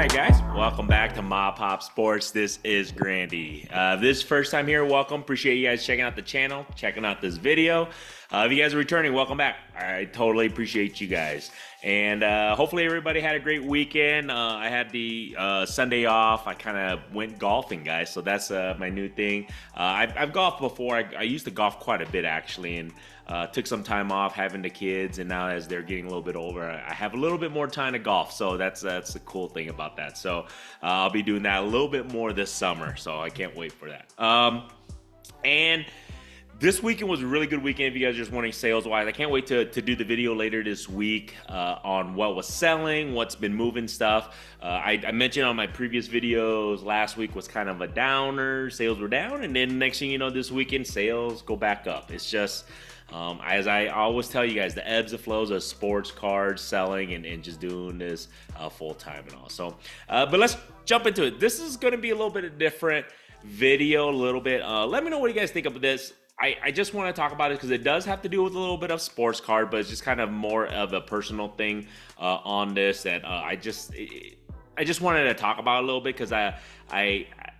right, guys, welcome back to MAPOP Sports. This is Grandy. This first time here, welcome. Appreciate you guys checking out the channel, checking out this video. If you guys are returning, welcome back. I totally appreciate you guys. And hopefully everybody had a great weekend. I had the Sunday off. I kind of went golfing, guys, so that's my new thing. I've golfed before. I used to golf quite a bit, actually, and took some time off having the kids, and now as they're getting a little bit older, I have a little bit more time to golf, so that's the cool thing about that. So I'll be doing that a little bit more this summer, so I can't wait for that. And this weekend was a really good weekend if you guys are just wondering sales-wise. I can't wait to do the video later this week on what was selling, what's been moving stuff. I mentioned on my previous videos last week was kind of a downer. Sales were down, and then next thing you know, this weekend, sales go back up. It's just, as I always tell you guys, the ebbs and flows of sports cards selling and just doing this full-time and all. So, but let's jump into it. This is going to be a little bit of different video, a little bit. Let me know what you guys think of this. I just want to talk about it because it does have to do with a little bit of sports card, but it's just kind of more of a personal thing on this that I just wanted to talk about a little bit because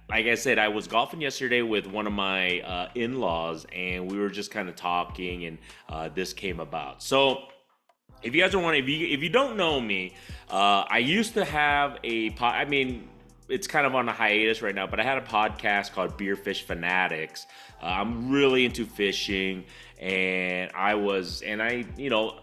like I said, I was golfing yesterday with one of my in-laws, and we were just kind of talking, and this came about. So if you guys are wondering, if you don't know me, I used to have it's kind of on a hiatus right now, but I had a podcast called Beer Fish Fanatics. I'm really into fishing, and I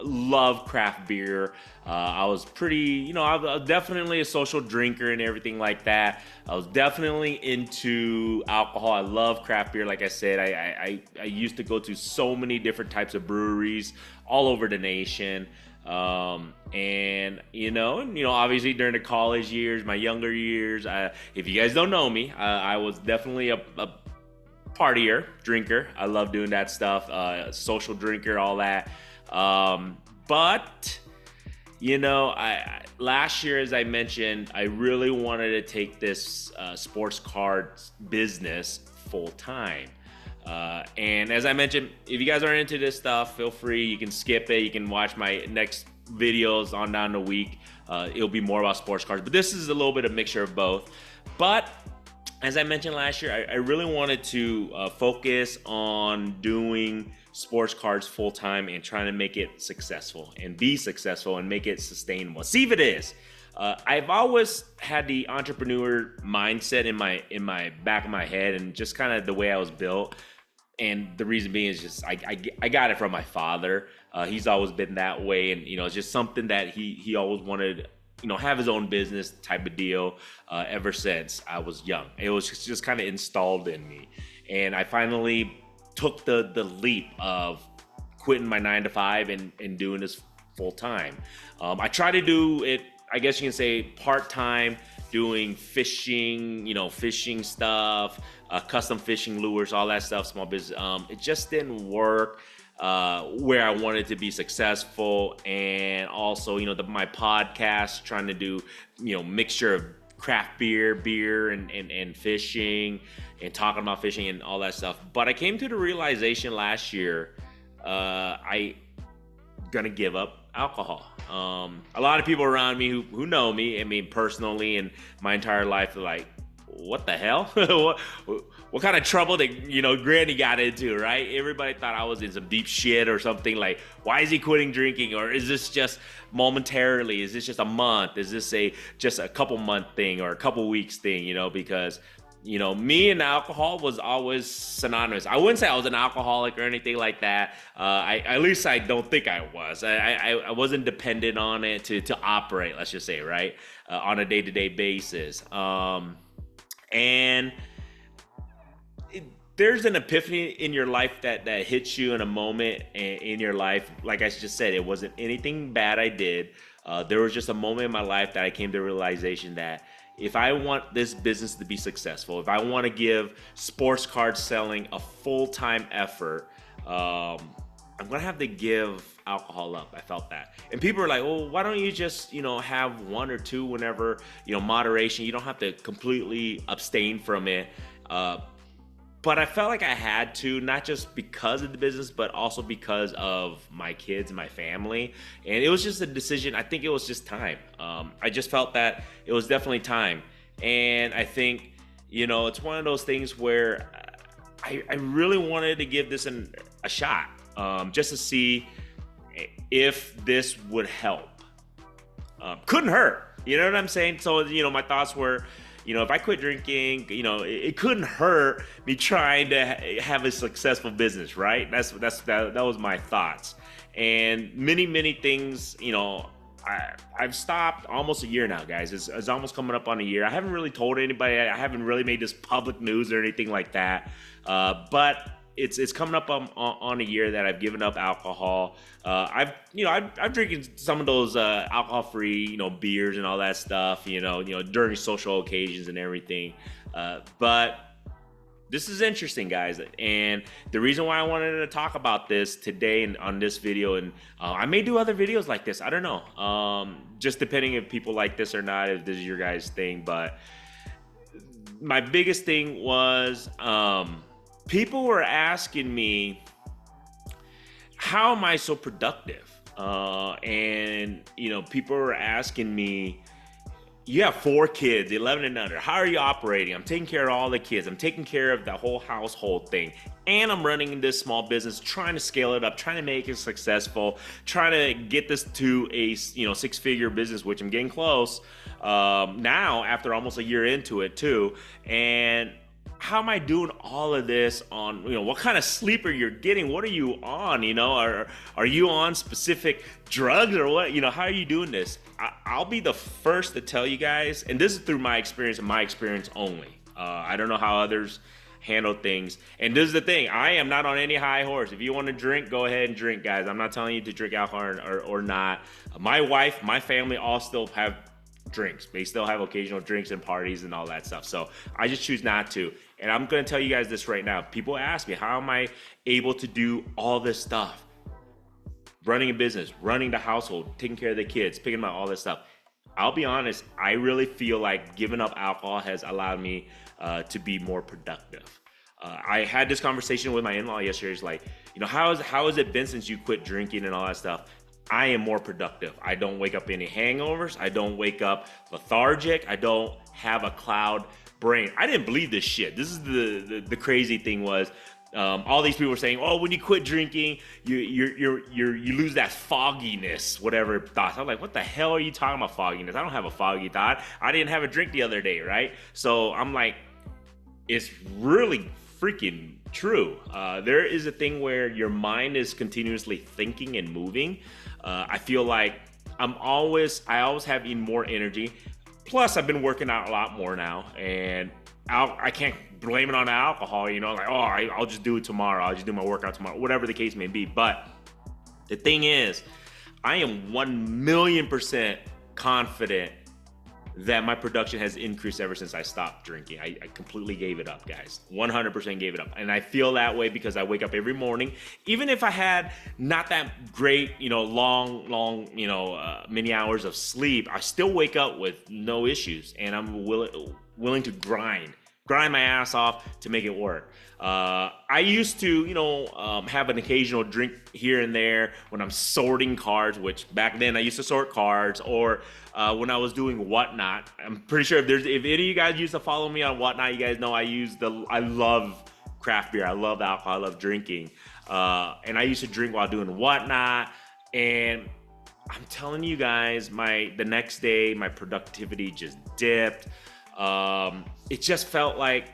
love craft beer. I was pretty, I was definitely a social drinker and everything like that. I was definitely into alcohol. I love craft beer. Like I said, I used to go to so many different types of breweries all over the nation. And obviously during the college years, my younger years, if you guys don't know me, I was definitely a partier, drinker. I love doing that stuff, social drinker, all that. But last year, as I mentioned, I really wanted to take this sports cards business full time. And as I mentioned, if you guys are into this stuff, feel free. You can skip it. You can watch my next videos on down the week. It'll be more about sports cards, but this is a little bit of mixture of both. But as I mentioned last year, I really wanted to focus on doing sports cards full time and trying to make it successful and be successful and make it sustainable. See if it is. I've always had the entrepreneur mindset in my back of my head, and just kind of the way I was built. And the reason being is just I got it from my father. He's always been that way, and it's just something that he always wanted. Have his own business type of deal ever since I was young. It was just kind of installed in me, and I finally took the leap of quitting my 9-to-5 and doing this full time. I try to do it, I guess you can say, part-time, doing fishing, fishing stuff, custom fishing lures, all that stuff, small business. It just didn't work where I wanted to be successful. And also, my podcast, trying to do, mixture of craft beer and fishing and talking about fishing and all that stuff. But I came to the realization last year, I gonna give up alcohol. A lot of people around me who know me, personally, and my entire life, are like, what the hell? what kind of trouble that Granny got into, right? Everybody thought I was in some deep shit or something. Like, why is he quitting drinking? Or is this just momentarily? Is this just a month? Is this just a couple month thing or a couple weeks thing? Because me and alcohol was always synonymous. I wouldn't say I was an alcoholic or anything like that. At least I don't think I was. I wasn't dependent on it to operate, let's just say, right? On a day-to-day basis. And there's an epiphany in your life that hits you in a moment in your life. Like I just said, it wasn't anything bad I did. There was just a moment in my life that I came to the realization that if I want this business to be successful, if I want to give sports card selling a full-time effort, I'm going to have to give alcohol up. I felt that. And people are like, well, why don't you just, have one or two whenever, moderation. You don't have to completely abstain from it. but I felt like I had to, not just because of the business, but also because of my kids and my family. And it was just a decision. I think it was just time. I just felt that it was definitely time. And I think, it's one of those things where I really wanted to give this a shot, just to see if this would help. Couldn't hurt. You know what I'm saying? So, my thoughts were, if I quit drinking, it couldn't hurt me trying to have a successful business, right? That was my thoughts. And many things, I've stopped almost a year now, guys. It's almost coming up on a year. I haven't really told anybody. I haven't really made this public news or anything like that. But it's coming up on a year that I've given up alcohol. I've drinking some of those alcohol-free, beers and all that stuff, during social occasions and everything. But this is interesting, guys. And the reason why I wanted to talk about this today and on this video, and I may do other videos like this. I don't know. Just depending if people like this or not, if this is your guys' thing. But my biggest thing was, people were asking me, how am I so productive? And people were asking me, you have 4 kids, 11 and under. How are you operating? I'm taking care of all the kids. I'm taking care of the whole household thing. And I'm running this small business, trying to scale it up, trying to make it successful, trying to get this to a 6-figure business, which I'm getting close now after almost a year into it too. And how am I doing all of this on, what kind of sleep are you getting? What are you on? Are you on specific drugs or what? How are you doing this? I'll be the first to tell you guys, and this is through my experience and my experience only. I don't know how others handle things. And this is the thing, I am not on any high horse. If you want to drink, go ahead and drink, guys. I'm not telling you to drink alcohol or not. My wife, my family all still have drinks. They still have occasional drinks and parties and all that stuff. So I just choose not to. And I'm going to tell you guys this right now. People ask me, how am I able to do all this stuff? Running a business, running the household, taking care of the kids, picking up all this stuff. I'll be honest, I really feel like giving up alcohol has allowed me to be more productive. I had this conversation with my in-law yesterday. It's like, how has it been since you quit drinking and all that stuff? I am more productive. I don't wake up any hangovers. I don't wake up lethargic. I don't have a cloud brain. I didn't believe this shit. This is the crazy thing was, all these people were saying, oh, when you quit drinking, you lose that fogginess, whatever thoughts. I'm like, what the hell are you talking about fogginess? I don't have a foggy thought. I didn't have a drink the other day, right? So I'm like, it's really freaking true. There is a thing where your mind is continuously thinking and moving. I feel like I always have even more energy. Plus, I've been working out a lot more now, and I can't blame it on the alcohol, like, oh, I'll just do it tomorrow. I'll just do my workout tomorrow, whatever the case may be. But the thing is, I am 1,000,000% confident that my production has increased ever since I stopped drinking. I completely gave it up, guys. 100% gave it up. And I feel that way because I wake up every morning. Even if I had not that great, long, many hours of sleep, I still wake up with no issues. And I'm willing to grind my ass off to make it work. I used to, have an occasional drink here and there when I'm sorting cards, which back then I used to sort cards, or when I was doing Whatnot. I'm pretty sure if any of you guys used to follow me on Whatnot, you guys know I love craft beer. I love alcohol. I love drinking. And I used to drink while doing Whatnot. And I'm telling you guys, the next day, my productivity just dipped. It just felt like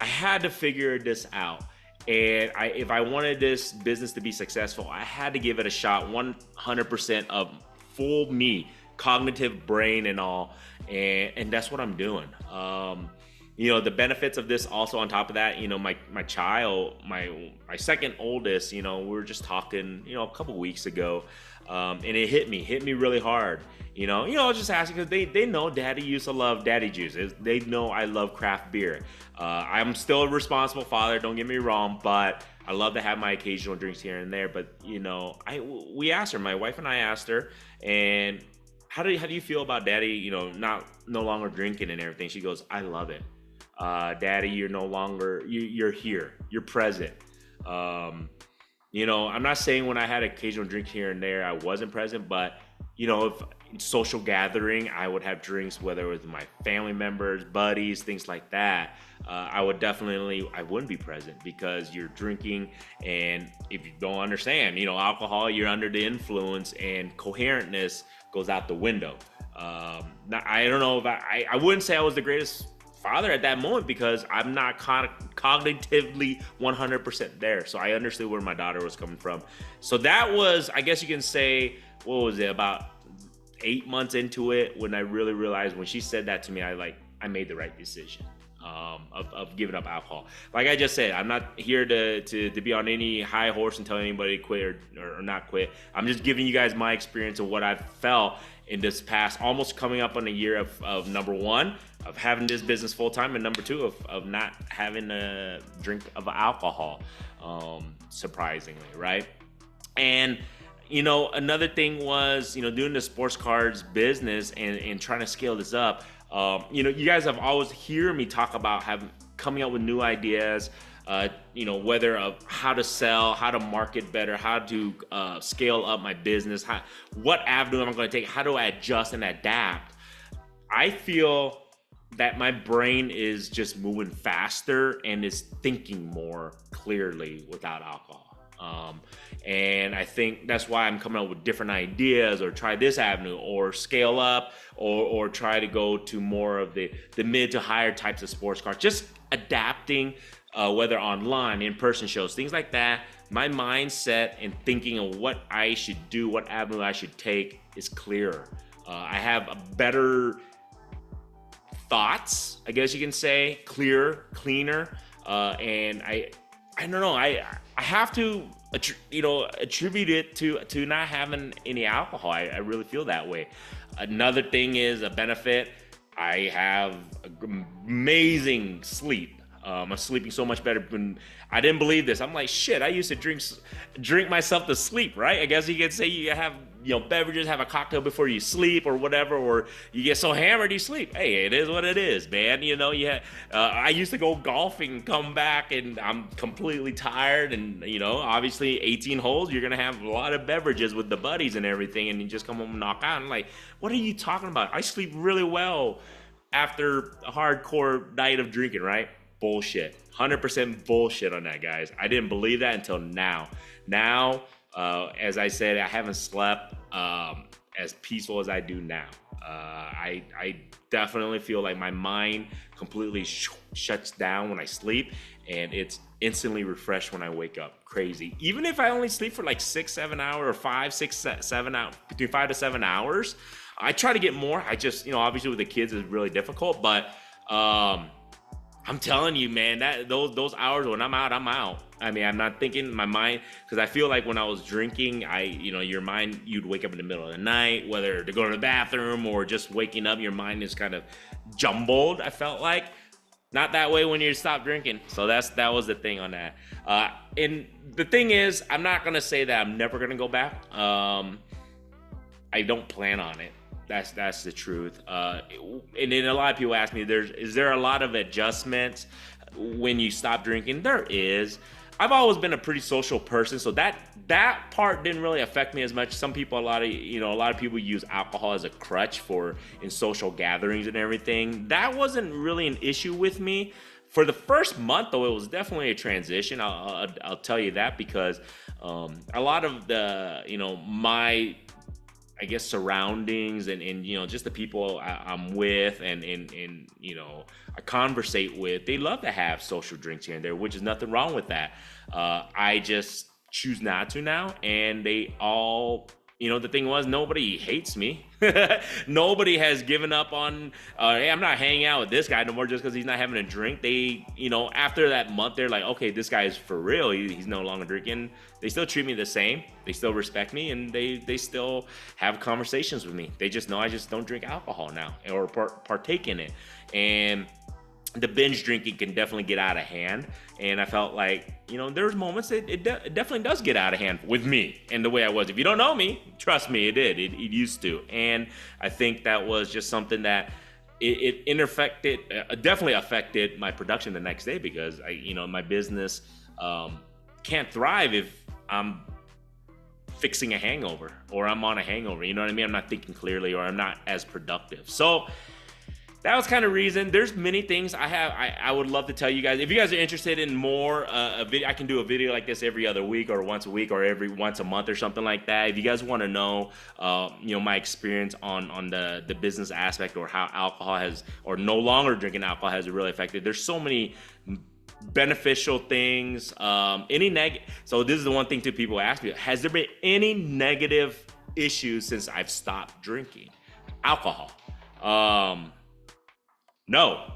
I had to figure this out. And if I wanted this business to be successful, I had to give it a shot, 100% of full me, cognitive brain and all. And that's what I'm doing. The benefits of this also on top of that, my child, my second oldest, we were just talking, a couple weeks ago. And it hit me really hard. I was just asking because they know Daddy used to love Daddy juice. They know I love craft beer. I'm still a responsible father, don't get me wrong, but I love to have my occasional drinks here and there. But we asked her, my wife and I asked her, and how do you feel about Daddy, no longer drinking and everything? She goes, I love it. Daddy, you're no longer, you're here, you're present. I'm not saying when I had occasional drinks here and there, I wasn't present, but if in social gathering, I would have drinks, whether it was my family members, buddies, things like that. I wouldn't be present because you're drinking, and if you don't understand, alcohol, you're under the influence, and coherentness goes out the window. I don't know if I wouldn't say I was the greatest father at that moment because I'm not cognitively 100% there. So I understood where my daughter was coming from. So that was, I guess you can say, what was it, about 8 months into it when I really realized, when she said that to me, I made the right decision of giving up alcohol. Like I just said, I'm not here to be on any high horse and tell anybody to quit or not quit. I'm just giving you guys my experience of what I've felt in this past, almost coming up on a year of number one, of having this business full time, and number two, of not having a drink of alcohol, surprisingly, right? And another thing was, doing the sports cards business and trying to scale this up. You guys have always heard me talk about coming up with new ideas, whether of how to sell, how to market better, how to scale up my business, what avenue am I going to take, how do I adjust and adapt. I feel that my brain is just moving faster and is thinking more clearly without alcohol. And I think that's why I'm coming up with different ideas, or try this avenue, or scale up, or try to go to more of the mid to higher types of sports cards, just adapting, whether online, in-person shows, things like that. My mindset and thinking of what I should do, what avenue I should take is clearer. I have a better thoughts, I guess you can say, clearer, cleaner, and I don't know, I have to attribute it to not having any alcohol. I really feel that way. Another thing is a benefit. I have amazing sleep. I'm sleeping so much better. I didn't believe this. I'm like, shit, I used to drink myself to sleep, right? I guess you could say you have, beverages, have a cocktail before you sleep or whatever, or you get so hammered you sleep. Hey, it is what it is, man. I used to go golfing, come back, and I'm completely tired. And, obviously 18 holes, you're going to have a lot of beverages with the buddies and everything, and you just come home and knock out. I'm like, what are you talking about? I sleep really well after a hardcore night of drinking, right? Bullshit. 100% bullshit on that, guys. I didn't believe that until now. Now, as I said, I haven't slept as peaceful as I do now. I definitely feel like my mind completely shuts down when I sleep, and it's instantly refreshed when I wake up. Crazy. Even if I only sleep for like 6-7 hours, or 5, 6, 7 hours, between 5 to 7 hours, I try to get more. I just, obviously with the kids is really difficult, but I'm telling you, man, that those hours when I'm out, I'm out. I mean, I'm not thinking, my mind, because I feel like when I was drinking, your mind, you'd wake up in the middle of the night, whether to go to the bathroom or just waking up, your mind is kind of jumbled, I felt like. Not that way when you stop drinking. So that was the thing on that. And the thing is, I'm not going to say that I'm never going to go back. I don't plan on it. That's the truth. And then a lot of people ask me, is there a lot of adjustments when you stop drinking? There is. I've always been a pretty social person, so that part didn't really affect me as much. Some people, a lot of people use alcohol as a crutch in social gatherings and everything. That wasn't really an issue with me. For the first month, though, it was definitely a transition. I'll tell you that, because a lot of my, I guess, surroundings and just the people I'm with and I conversate with, they love to have social drinks here and there, which is nothing wrong with that. I just choose not to now, and they all, the thing was, nobody hates me. Nobody has given up on, hey, I'm not hanging out with this guy no more just because he's not having a drink. They, after that month, they're like, okay, this guy is for real. He's no longer drinking. They still treat me the same. They still respect me, and they still have conversations with me. They just know I just don't drink alcohol now, or partake in it. And the binge drinking can definitely get out of hand. And I felt like, there's moments that it definitely does get out of hand with me and the way I was. If you don't know me, trust me, it did. It used to. And I think that was just something that definitely affected my production the next day, because my business can't thrive if I'm fixing a hangover or I'm on a hangover. You know what I mean? I'm not thinking clearly, or I'm not as productive. So that was kind of reason. There's many things I would love to tell you guys. If you guys are interested in more a video, I can do a video like this every other week, or once a week, or every once a month, or something like that. If you guys want to know my experience on the business aspect, or how alcohol has, or no longer drinking alcohol has really affected. There's so many beneficial things. So this is the one thing too, people ask me, has there been any negative issues since I've stopped drinking alcohol? No.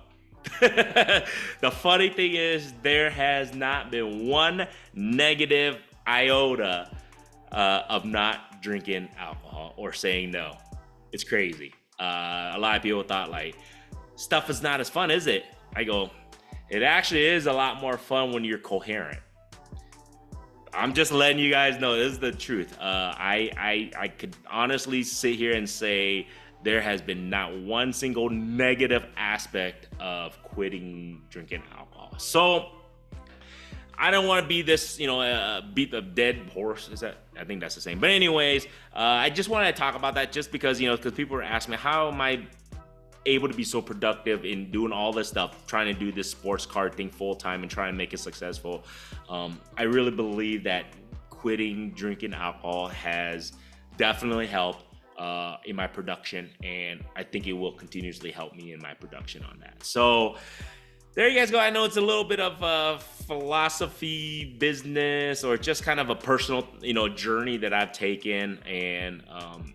The funny thing is, there has not been one negative iota of not drinking alcohol or saying no. It's crazy. A lot of people thought, like, stuff is not as fun, is it? I go, it actually is a lot more fun when you're coherent. I'm just letting you guys know, this is the truth. I could honestly sit here and say there has been not one single negative aspect of quitting drinking alcohol. So I don't want to be this, beat the dead horse. I think that's the same. But anyways, I just wanted to talk about that, just because, because people were asking me, how am I able to be so productive in doing all this stuff, trying to do this sports card thing full time and trying to make it successful. I really believe that quitting drinking alcohol has definitely helped in my production, and I think it will continuously help me in my production on that. So there you guys go. I know it's a little bit of a philosophy, business, or just kind of a personal, journey that I've taken, and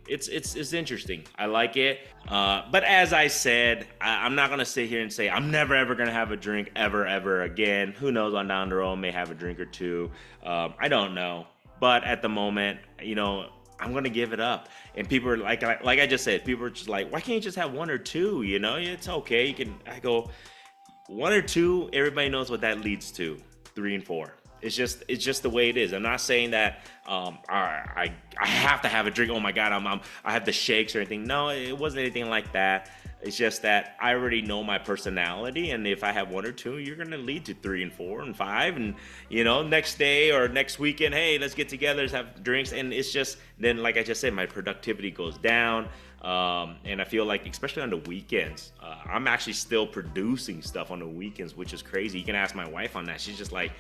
it's interesting. I like it. But as I said, I'm not gonna sit here and say I'm never ever gonna have a drink ever again. Who knows? On down the road, I may have a drink or two. I don't know. But at the moment, I'm gonna give it up. And people are like I just said, people are just like, why can't you just have one or two? It's okay. You can. I go, one or two. Everybody knows what that leads to. 3 and 4. It's just the way it is. I'm not saying that I have to have a drink. Oh my God, I have the shakes or anything. No, it wasn't anything like that. It's just that I already know my personality, and if I have one or two, you're gonna lead to 3 and 4 and 5, and next day or next weekend, hey, let's get together, let's have drinks, and it's just then, like I just said, my productivity goes down, and I feel like, especially on the weekends, I'm actually still producing stuff on the weekends, which is crazy. You can ask my wife on that. She's just like,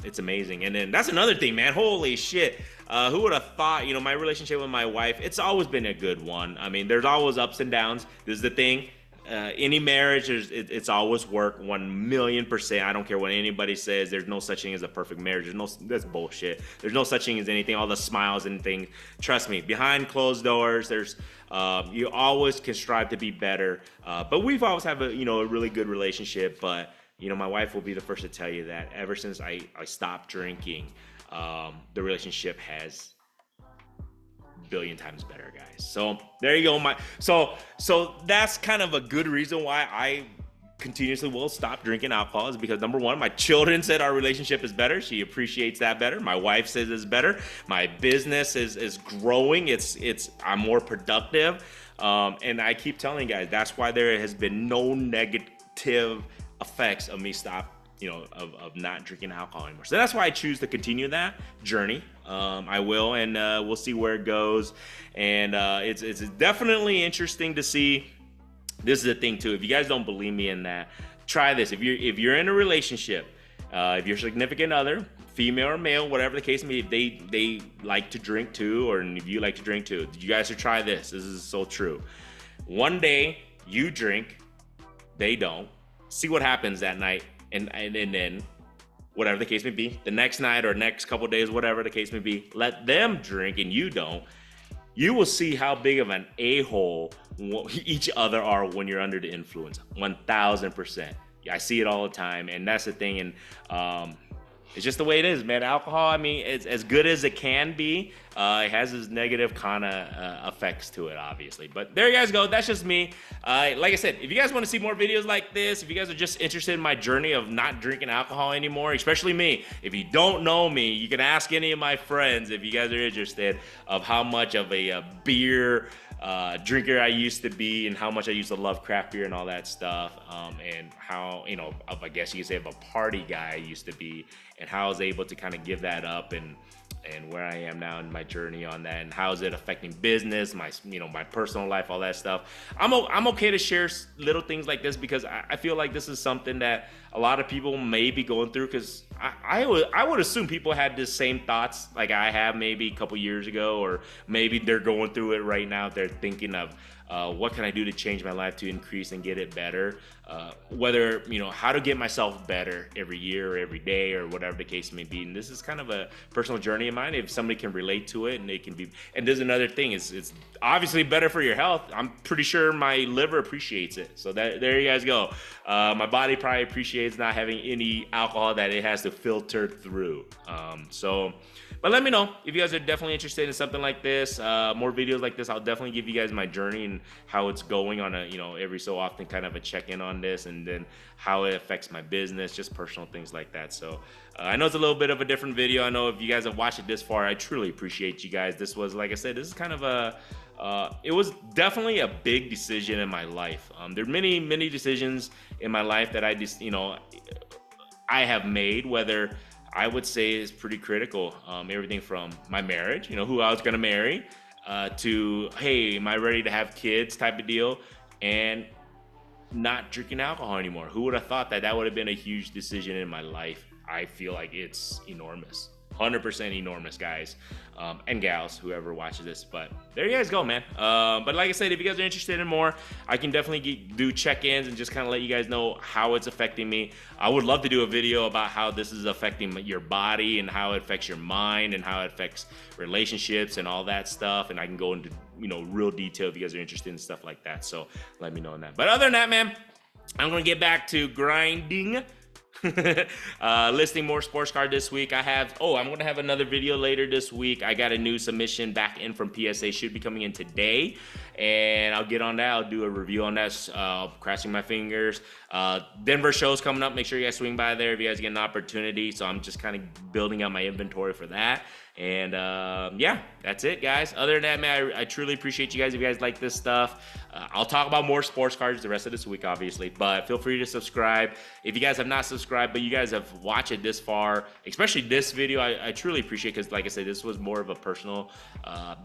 it's amazing. And then that's another thing, man. Holy shit. Who would have thought, my relationship with my wife, it's always been a good one. I mean, there's always ups and downs. This is the thing. Any marriage, it's always work 1,000,000%. I don't care what anybody says. There's no such thing as a perfect marriage. That's bullshit. There's no such thing as anything. All the smiles and things. Trust me, behind closed doors, there's you always can strive to be better. But we've always had a really good relationship. But my wife will be the first to tell you that ever since I stopped drinking, the relationship has billion times better, guys. So there you go. So that's kind of a good reason why I continuously will stop drinking alcohol, is because, number one, my children said our relationship is better. She appreciates that better. My wife says it's better. My business is growing. I'm more productive. And I keep telling you guys, that's why there has been no negative effects of me of not drinking alcohol anymore. So that's why I choose to continue that journey. I will, and we'll see where it goes. And it's definitely interesting to see. This is the thing too. If you guys don't believe me in that, try this. If you're in a relationship, if your significant other, female or male, whatever the case may be, they like to drink too, or if you like to drink too, you guys should try this. This is so true. One day you drink, they don't. See what happens that night. And then, whatever the case may be, the next night or next couple of days, whatever the case may be, let them drink and you don't. You will see how big of an a-hole each other are when you're under the influence. 1,000%. I see it all the time, and that's the thing. And it's just the way it is, man. Alcohol, I mean, it's as good as it can be. It has its negative kind of effects to it, obviously. But there you guys go. That's just me. Like I said, if you guys want to see more videos like this, if you guys are just interested in my journey of not drinking alcohol anymore, especially me, if you don't know me, you can ask any of my friends if you guys are interested of how much of a beer drinker I used to be and how much I used to love craft beer and all that stuff, and how, you know, I guess you could say of a party guy I used to be, and how I was able to kind of give that up, and where I am now in my journey on that, and how is it affecting business, my, you know, my personal life, all that stuff. I'm okay to share little things like this because I feel like this is something that a lot of people may be going through, because I would assume people had the same thoughts like I have maybe a couple years ago, or maybe they're going through it right now. They're thinking of what can I do to change my life to increase and get it better, whether, you know, how to get myself better every year or every day or whatever the case may be. And this is kind of a personal journey of mine. If somebody can relate to it, and they can be, and there's another thing, it's obviously better for your health. I'm pretty sure my liver appreciates it. So there you guys go. My body probably appreciates not having any alcohol that it has to filter through. But let me know if you guys are definitely interested in something like this, more videos like this. I'll definitely give you guys my journey and how it's going on a, you know, every so often kind of a check-in on this, and then how it affects my business, just personal things like that. So I know it's a little bit of a different video. I know if you guys have watched it this far, I truly appreciate you guys. This was, like I said, this is kind of it was definitely a big decision in my life. There are many decisions in my life that I just, you know, I have made, whether I would say is pretty critical. Everything from my marriage, you know, who I was gonna marry, to, hey, am I ready to have kids type of deal, and not drinking alcohol anymore. Who would have thought that would have been a huge decision in my life? I feel like it's enormous. 100% enormous, guys, and gals, whoever watches this. But there you guys go, man. But like I said, if you guys are interested in more, I can definitely do check-ins and just kind of let you guys know how it's affecting me. I would love to do a video about how this is affecting your body, and how it affects your mind, and how it affects relationships and all that stuff. And I can go into, you know, real detail if you guys are interested in stuff like that. So let me know on that. But other than that, man, I'm gonna get back to grinding. Listing more sports card this week. I'm gonna have another video later this week. I got a new submission back in from PSA, should be coming in today, and I'll get on that. I'll do a review on that, crossing my fingers. Denver show's coming up. Make sure you guys swing by there if you guys get an opportunity. So I'm just kind of building up my inventory for that. And yeah, that's it, guys. Other than that, man, I truly appreciate you guys. If you guys like this stuff, I'll talk about more sports cards the rest of this week, obviously. But feel free to subscribe. If you guys have not subscribed, but you guys have watched it this far, especially this video, I truly appreciate it, because, like I said, this was more of a personal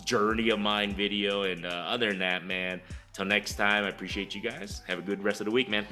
journey of mine video. And other than that, man, till next time, I appreciate you guys. Have a good rest of the week, man.